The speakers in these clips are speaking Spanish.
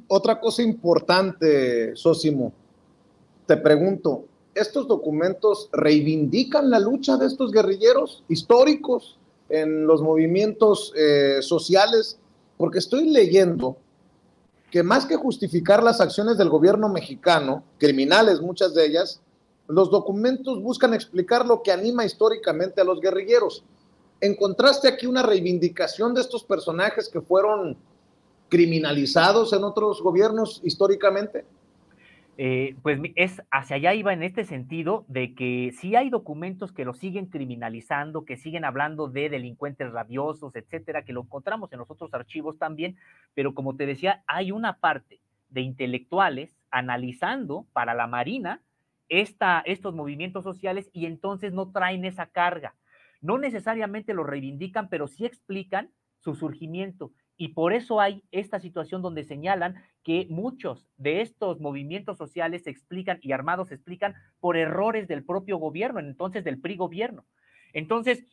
Otra cosa importante, Sósimo, te pregunto, ¿estos documentos reivindican la lucha de estos guerrilleros históricos en los movimientos sociales? Porque estoy leyendo que más que justificar las acciones del gobierno mexicano, criminales muchas de ellas, los documentos buscan explicar lo que anima históricamente a los guerrilleros. ¿Encontraste aquí una reivindicación de estos personajes que fueron criminalizados en otros gobiernos históricamente? Pues es hacia allá iba en este sentido de que sí hay documentos que lo siguen criminalizando, que siguen hablando de delincuentes rabiosos, etcétera, que lo encontramos en los otros archivos también, pero como te decía, hay una parte de intelectuales analizando para la Marina estos movimientos sociales y entonces no traen esa carga. No necesariamente lo reivindican, pero sí explican su surgimiento. Y por eso hay esta situación donde señalan que muchos de estos movimientos sociales se explican y armados se explican por errores del propio gobierno, entonces del PRI gobierno. Entonces,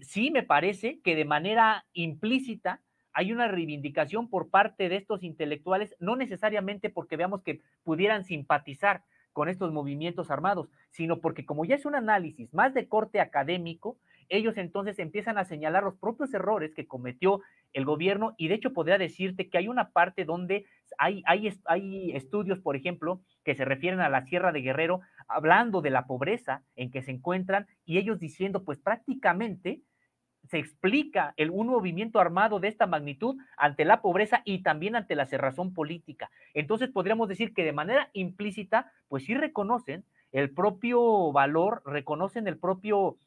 sí me parece que de manera implícita hay una reivindicación por parte de estos intelectuales, no necesariamente porque veamos que pudieran simpatizar con estos movimientos armados, sino porque como ya es un análisis más de corte académico, ellos entonces empiezan a señalar los propios errores que cometió el gobierno y de hecho podría decirte que hay una parte donde hay estudios, por ejemplo, que se refieren a la Sierra de Guerrero, hablando de la pobreza en que se encuentran y ellos diciendo, pues prácticamente se explica un movimiento armado de esta magnitud ante la pobreza y también ante la cerrazón política. Entonces podríamos decir que de manera implícita, pues sí reconocen el propio valor, reconocen el propio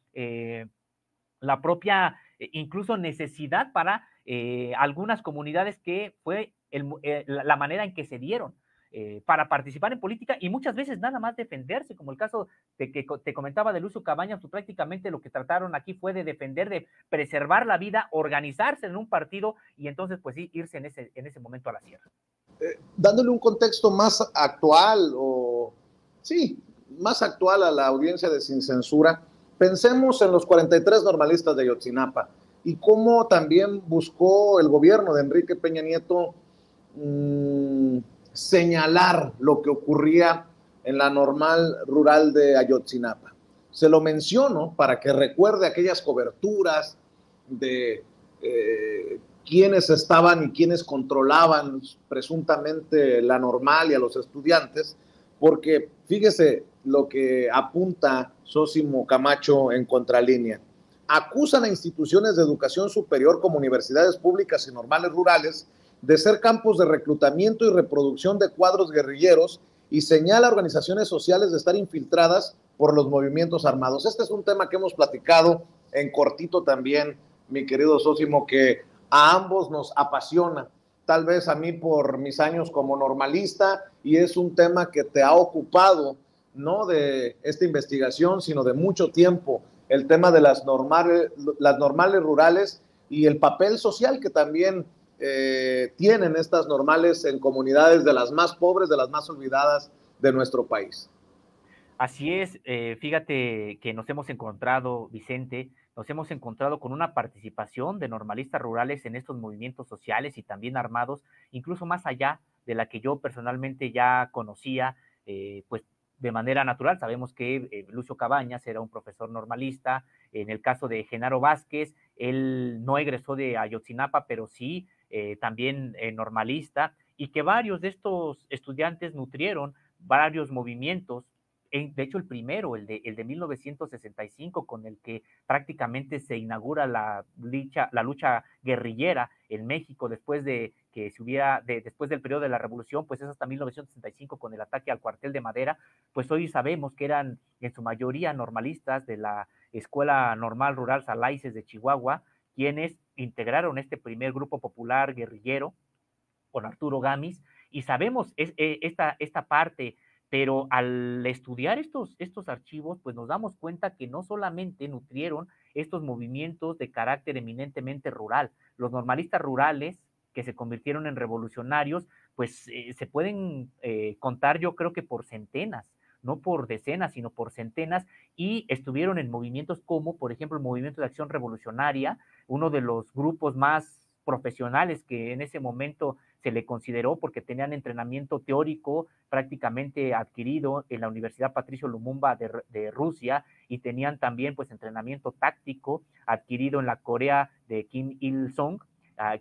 la propia incluso necesidad para algunas comunidades que fue la manera en que se dieron para participar en política y muchas veces nada más defenderse, como el caso de que te comentaba de Lucio Cabañas, pues prácticamente lo que trataron aquí fue de defender, de preservar la vida, organizarse en un partido y entonces pues sí, irse en ese momento a la sierra. Dándole un contexto más actual o, sí, más actual a la audiencia de Sin Censura, pensemos en los 43 normalistas de Ayotzinapa y cómo también buscó el gobierno de Enrique Peña Nieto señalar lo que ocurría en la normal rural de Ayotzinapa. Se lo menciono para que recuerde aquellas coberturas de quiénes estaban y quiénes controlaban presuntamente la normal y a los estudiantes, porque fíjese lo que apunta Sósimo Camacho en contralínea. Acusan a instituciones de educación superior como universidades públicas y normales rurales de ser campos de reclutamiento y reproducción de cuadros guerrilleros y señala a organizaciones sociales de estar infiltradas por los movimientos armados. Este es un tema que hemos platicado en cortito también, mi querido Sósimo, que a ambos nos apasiona. Tal vez a mí por mis años como normalista, y es un tema que te ha ocupado, no de esta investigación, sino de mucho tiempo, el tema de las normales rurales y el papel social que también tienen estas normales en comunidades de las más pobres, de las más olvidadas de nuestro país. Así es, fíjate que nos hemos encontrado, Vicente, nos hemos encontrado con una participación de normalistas rurales en estos movimientos sociales y también armados, incluso más allá de la que yo personalmente ya conocía, pues de manera natural. Sabemos que Lucio Cabañas era un profesor normalista, en el caso de Genaro Vázquez, él no egresó de Ayotzinapa, pero sí también normalista, y que varios de estos estudiantes nutrieron varios movimientos de hecho, el primero, el de 1965, con el que prácticamente se inaugura la lucha guerrillera en México después de que se hubiera, después del periodo de la Revolución, pues es hasta 1965 con el ataque al cuartel de Madera, pues hoy sabemos que eran en su mayoría normalistas de la Escuela Normal Rural Salaices de Chihuahua, quienes integraron este primer grupo popular guerrillero con Arturo Gamis, y sabemos esta parte, pero al estudiar estos archivos, pues nos damos cuenta que no solamente nutrieron estos movimientos de carácter eminentemente rural, los normalistas rurales que se convirtieron en revolucionarios, pues se pueden contar yo creo que por centenas, no por decenas, sino por centenas, y estuvieron en movimientos como, por ejemplo, el Movimiento de Acción Revolucionaria, uno de los grupos más profesionales que en ese momento se le consideró porque tenían entrenamiento teórico prácticamente adquirido en la Universidad Patricio Lumumba de Rusia, y tenían también pues entrenamiento táctico adquirido en la Corea de Kim Il-sung,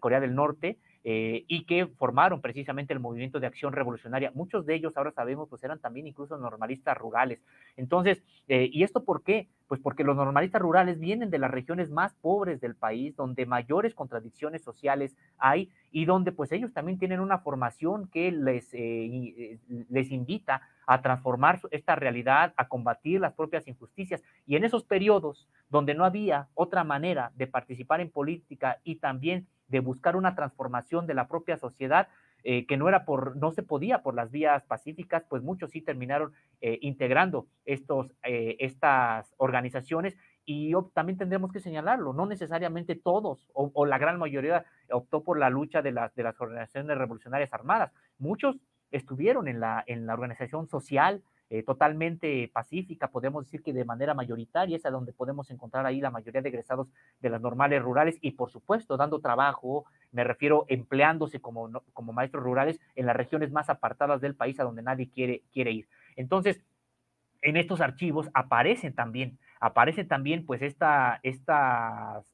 Corea del Norte, y que formaron precisamente el movimiento de acción revolucionaria. Muchos de ellos, ahora sabemos, pues eran también incluso normalistas rurales. Entonces, ¿y esto por qué? Pues porque los normalistas rurales vienen de las regiones más pobres del país, donde mayores contradicciones sociales hay, y donde pues ellos también tienen una formación que les invita a transformar esta realidad, a combatir las propias injusticias. Y en esos periodos donde no había otra manera de participar en política y también de buscar una transformación de la propia sociedad, que no se podía por las vías pacíficas, pues muchos sí terminaron integrando estas organizaciones. Y también tendremos que señalarlo, no necesariamente todos o la gran mayoría optó por la lucha de las organizaciones revolucionarias armadas. Muchos estuvieron en la organización social, totalmente pacífica, podemos decir que de manera mayoritaria, es a donde podemos encontrar ahí la mayoría de egresados de las normales rurales, y por supuesto dando trabajo, me refiero empleándose como maestros rurales en las regiones más apartadas del país, a donde nadie quiere ir. Entonces, en estos archivos aparecen también pues estas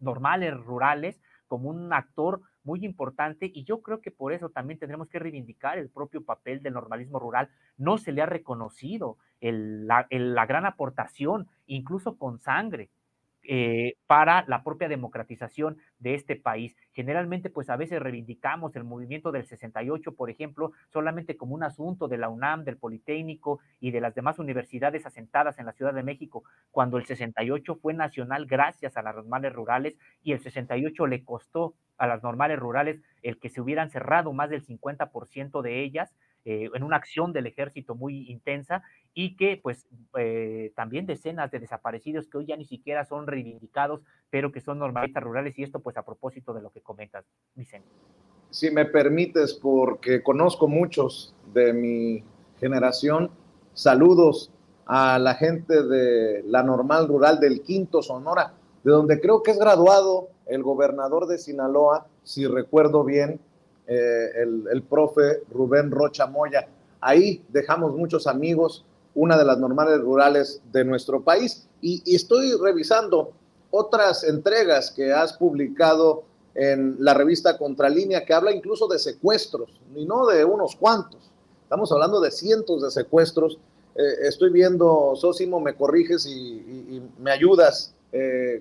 normales rurales como un actor muy importante, y yo creo que por eso también tendremos que reivindicar el propio papel del normalismo rural. No se le ha reconocido la gran aportación, incluso con sangre, para la propia democratización de este país. Generalmente, pues a veces reivindicamos el movimiento del 68, por ejemplo, solamente como un asunto de la UNAM, del Politécnico y de las demás universidades asentadas en la Ciudad de México, cuando el 68 fue nacional gracias a las normales rurales, y el 68 le costó a las normales rurales el que se hubieran cerrado más del 50% de ellas, en una acción del ejército muy intensa, y que pues también decenas de desaparecidos que hoy ya ni siquiera son reivindicados, pero que son normalistas rurales. Y esto pues a propósito de lo que comentas, Vicente. Si me permites, porque conozco muchos de mi generación, saludos a la gente de la normal rural del Quinto Sonora, de donde creo que es graduado el gobernador de Sinaloa, si recuerdo bien, el profe Rubén Rocha Moya. Ahí dejamos muchos amigos, una de las normales rurales de nuestro país, y estoy revisando otras entregas que has publicado en la revista Contralínea, que habla incluso de secuestros, y no de unos cuantos, estamos hablando de cientos de secuestros. Estoy viendo, Sósimo, me corriges y me ayudas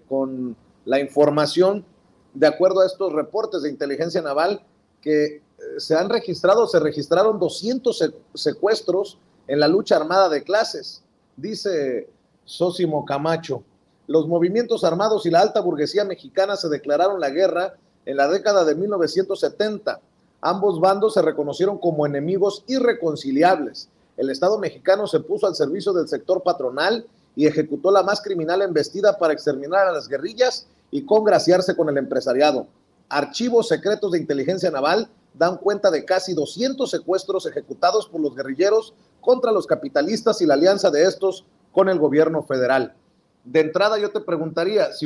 con la información, de acuerdo a estos reportes de inteligencia naval, que se registraron 200 secuestros en la lucha armada de clases. Dice Sósimo Camacho: los movimientos armados y la alta burguesía mexicana se declararon la guerra en la década de 1970. Ambos bandos se reconocieron como enemigos irreconciliables. El Estado mexicano se puso al servicio del sector patronal y ejecutó la más criminal embestida para exterminar a las guerrillas y congraciarse con el empresariado. Archivos secretos de inteligencia naval dan cuenta de casi 200 secuestros ejecutados por los guerrilleros contra los capitalistas y la alianza de estos con el gobierno federal. De entrada yo te preguntaría, si